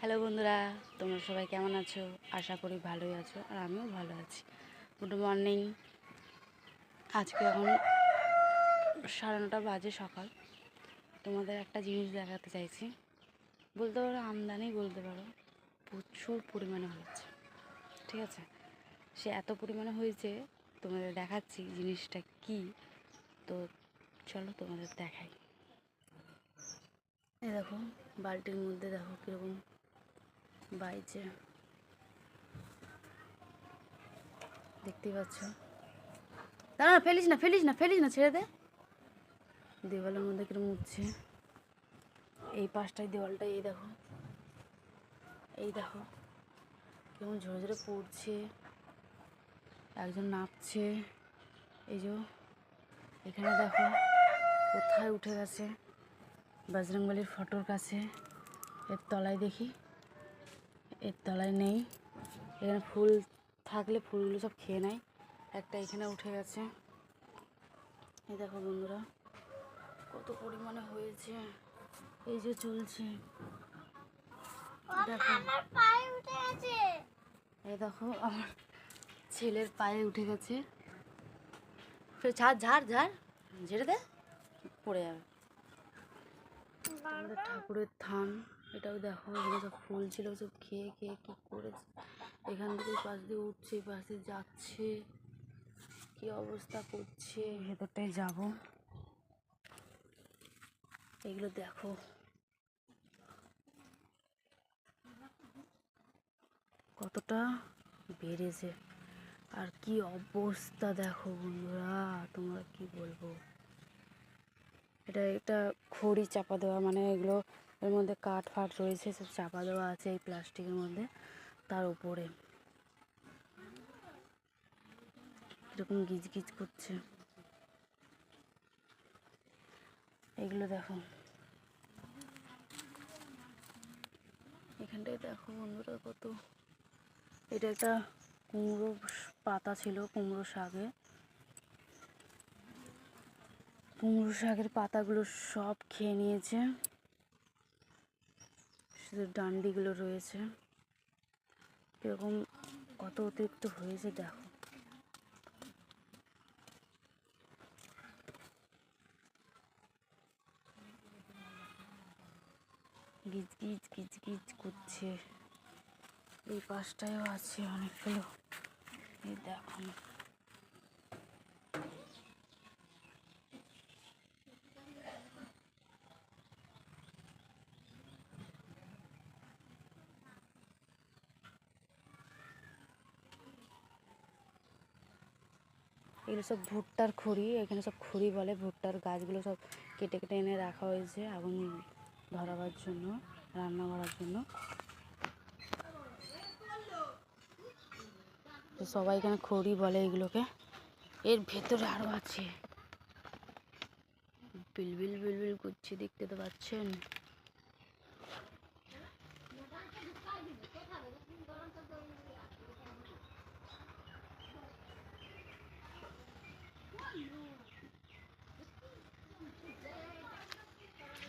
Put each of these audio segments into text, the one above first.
Hello বন্ধুরা, তোমরা সবাই কেমন আছো? আশা করি ভালোই আছো, আর আমিও ভালো আছি। Good morning. আজকে এখন 9:30 বাজে সকাল। তোমাদের একটা জিনিস দেখাতে চাইছি, বলতে পারো আমদানি, বলতে পারো প্রচুর পরিমাণে হয়েছে। ঠিক আছে, সে এত পরিমাণে হয়েছে, তোমাদের দেখাচ্ছি জিনিসটা কি। তো চলো তোমাদের দেখাই। এই দেখো, বালতির মধ্যে দেখো কীরকম বাইছে, দেখতেই পাচ্ছ। দাঁড়া, ফেলিস না, ছেড়ে দে। দেওয়ালের মধ্যে কিরকম উঠছে, এই পাশটায় দেওয়ালটা, এই দেখো কেমন ঝরে ঝরে পড়ছে। একজন নাপছে, এই যে এখানে দেখো কোথায় উঠে গেছে, বজরংবলীর ফটোর কাছে। এর তলায় দেখি, এর তলায় নেই। এখানে ফুল থাকলে ফুলগুলো সব খেয়ে নেয়। একটা এখানে উঠে গেছে। এই দেখো বন্ধুরা কত পরিমাণে হয়েছে, এই যে চলছে। দেখো এই দেখো আমার ছেলের পায়ে উঠে গেছে। ঝাড় ঝাড় ঝাড়, ঝেড়ে দে, পড়ে যাবে। আমাদের ঠাকুরের থান, এটাও দেখো, এখানে সব ফুল ছিল, সব খেয়ে খেয়ে কী করেছে। এখান থেকে পাশ দিয়ে উঠছে, পাশ দিয়ে যাচ্ছে, কি অবস্থা করছে। ভেতরটায় যাব, এগুলো দেখো কতটা বেড়েছে, আর কি অবস্থা দেখো বন্ধুরা, তোমরা কি বলবো। এটা খড়ি চাপা দেওয়া, মানে এগুলো এর মধ্যে কাঠ ফাট রয়েছে, সব চাপা দেওয়া আছে এই প্লাস্টিকের মধ্যে। তার উপরে এরকম গিজ গিজ করছে। এগুলো দেখো, এখানটায় দেখো বন্ধুরা কত। এটা একটা কুমড়ো পাতা ছিল, কুমড়ো শাকের পাতাগুলো সব খেয়ে নিয়েছে, শুধু ডান্ডিগুলো রয়েছে। এরকম কত অতিরিক্ত হয়েছে দেখো। গিজ গিজ গিজ গিজ করছে। এই পাশটায়ও আছে অনেকগুলো, এই দেখো। এগুলো সব ভুট্টার খড়ি, এখানে সব খড়ি বলে। ভুট্টার গাছগুলো সব কেটে কেটে এনে রাখা হয়েছে আগুন ধরাবার জন্য, রান্না করার জন্য। সবাই এখানে খড়ি বলে এগুলোকে। এর ভেতরে আরও আছে, বিলবিল বিলবিল করছে, দেখতে তো পাচ্ছেন।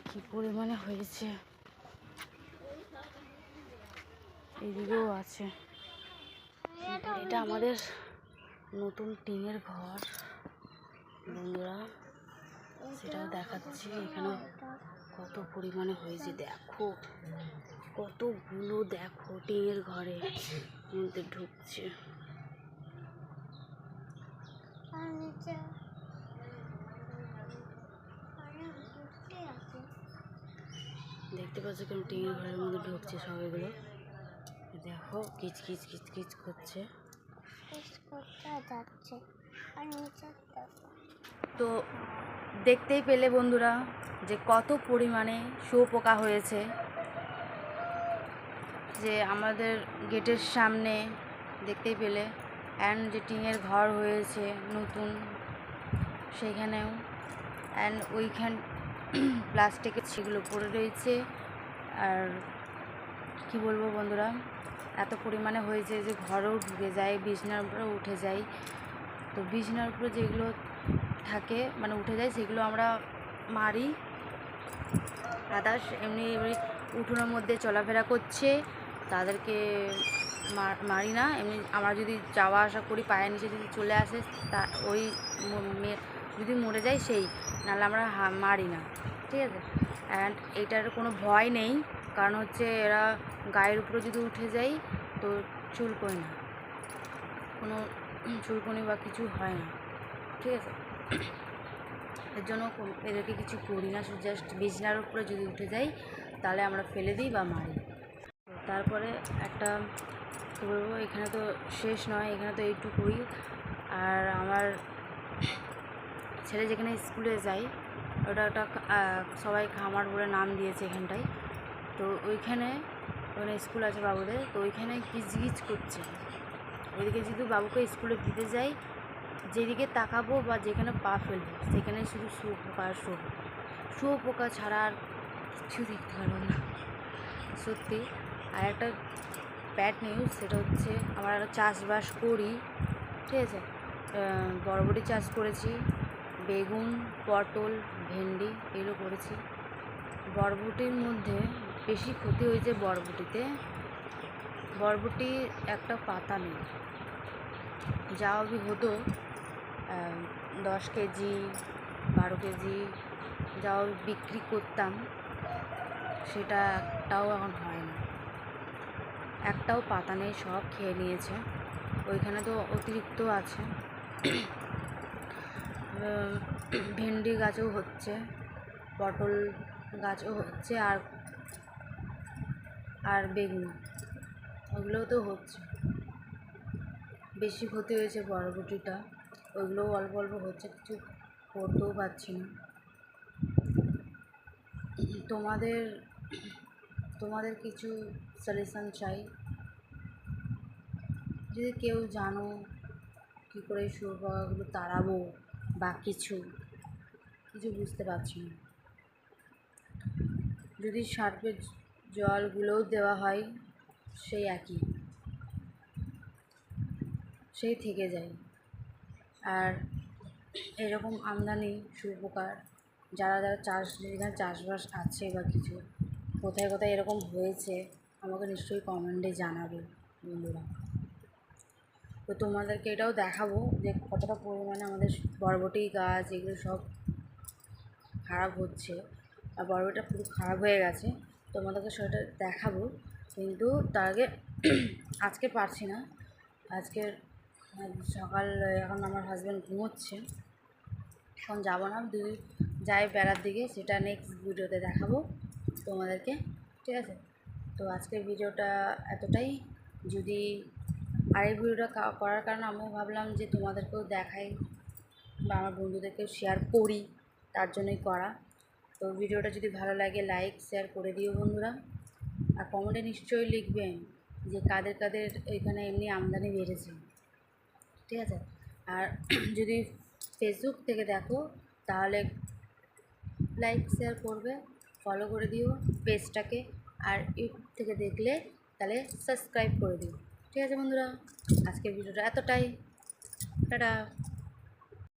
কি পরিমাণে হয়েছে, এদিকেও আছে। এটা আমাদের নতুন টিনের ঘর বন্ধুরা, সেটাও দেখাচ্ছি। এখানে কত পরিমাণে হয়েছে দেখো, কতগুলো দেখো টিনের ঘরে মধ্যে ঢুকছে। দেখতে পাচ্ছ কেন টিনের ঘরের মধ্যে ঢুকছে সব। এগুলো দেখো কিচ কিচ কিচ কিচ করছে। তো দেখতেই পেলে বন্ধুরা যে কত পরিমাণে শুঁয়োপোকা হয়েছে, যে আমাদের গেটের সামনে দেখতেই পেলে। অ্যান্ড যে টিনের ঘর হয়েছে নতুন, সেইখানেও। অ্যান্ড ওইখান প্লাস্টিকের সেগুলো পড়ে রয়েছে। আর কি বলবো বন্ধুরা, এত পরিমাণে হয়েছে যে ঘরেও ঢুকে যায়, বিছনার উপরেও উঠে যায়। তো বিছনার উপরে যেগুলো থাকে, মানে উঠে যায়, সেগুলো আমরা মারি। বাতাস এমনি এমনি উঠোনের মধ্যে চলাফেরা করছে, তাদেরকে মারি না। এমনি আমরা যদি যাওয়া আসা করি পায়ের নিচে যদি চলে আসে তা ওই যদি মরে যায় সেই, নাহলে আমরা মারি না, ঠিক আছে। অ্যান্ড এটার কোনো ভয় নেই, কারণ হচ্ছে এরা গায়ের উপরে যদি উঠে যায় তো চুলকোয় না, কোনো চুলকনি বা কিছু হয় না, ঠিক আছে। এর জন্য এদেরকে কিছু করি না, জাস্ট বিছনার উপরে যদি উঠে যাই তাহলে আমরা ফেলে দিই বা মারি। তারপরে একটা কী বলবো, এখানে তো শেষ নয়, এখানে তো এইটুকুই। আর আমার ছেলে যেখানে স্কুলে যায় ওটা একটা সবাই খামার বলে নাম দিয়েছে এখানটায়। তো ওইখানে স্কুল আছে বাবুদের, তো ওইখানে গিজগিজ করছে। ওইদিকে যদি বাবুকে স্কুলে দিতে যাই, যেদিকে তাকাবো বা যেখানে পা ফেলবো সেখানে শুধু শুয়োপোকা আর শুয়োপোকা ছাড়া আর কিছু দেখতে পারবো না, সত্যি। আর একটা ব্যাড নিউজ, সেটা হচ্ছে আমরা একটা চাষবাস করি, ঠিক আছে। বরবটি চাষ করেছি, বেগুন, পটল, ভেন্ডি এগুলো করেছি। বরবটির মধ্যে বেশি ক্ষতি হয়েছে বরবটি একটা পাতা নেই। যা অবধি হতো 10 কেজি 12 কেজি যা বিক্রি করতাম, সেটা একটাও এখন হয় না, একটাও পাতা নেই, সব খেয়ে নিয়েছে। ওইখানে তো অতিরিক্ত আছে। ভেন্ডি গাছও হচ্ছে, পটল গাছও হচ্ছে, আর বেগুন ওগুলোও তো হচ্ছে। বেশি ক্ষতি হয়েছে বরবটিটা, ওইগুলোও অল্প অল্প হচ্ছে, কিছু করতেও পারছি না। তোমাদের কিছু সলিউশন চাই, যদি কেউ জানো কী করে শুয়োপোকাগুলো তাড়াবো বা কিছু বুঝতে পারছি না। যদি সার্ফের জলগুলোও দেওয়া হয় সেই একই, সেই থেকে যায়। আর এরকম আমদানি শুয়োপোকার, যারা যেখানে চাষবাস আছে বা কিছু, কোথায় কোথায় এরকম হয়েছে আমাকে নিশ্চয়ই কমেন্টে জানাবে বন্ধুরা। তো তোমাদেরকে এটাও দেখাবো যে কতটা পরিমাণে আমাদের বরবটি গাছ এগুলো সব খারাপ হচ্ছে, আর বরবটিটা পুরো খারাপ হয়ে গেছে। তোমাদেরকে সেটা দেখাবো, কিন্তু তার আগে আজকে পারছি না। আজকের সকাল, এখন আমার হাজব্যান্ড ঘুমোচ্ছে, এখন যাবো না, যদি যাই বেড়ার দিকে সেটা নেক্সট ভিডিওতে দেখাবো তোমাদেরকে, ঠিক আছে। তো আজকের ভিডিওটা এতটাই। যদি আর এই ভিডিওটা করার কারণে আমিও ভাবলাম যে তোমাদেরকেও দেখাই বা আমার বন্ধুদেরকেও শেয়ার করি, তার জন্যই করা। তো ভিডিওটা যদি ভালো লাগে লাইক শেয়ার করে দিও বন্ধুরা, আর কমেন্টে নিশ্চয়ই লিখবেন যে কাদের কাদের এখানে এমনি আমদানি বেড়েছে, ঠিক আছে। আর যদি ফেসবুক থেকে দেখো তাহলে লাইক শেয়ার করবে, ফলো করে দিও পেজটাকে, আর ইউটিউব থেকে দেখলে তাহলে সাবস্ক্রাইব করে দিও, ঠিক আছে বন্ধুরা। আজকের ভিডিওটা এতটাই, টাটা।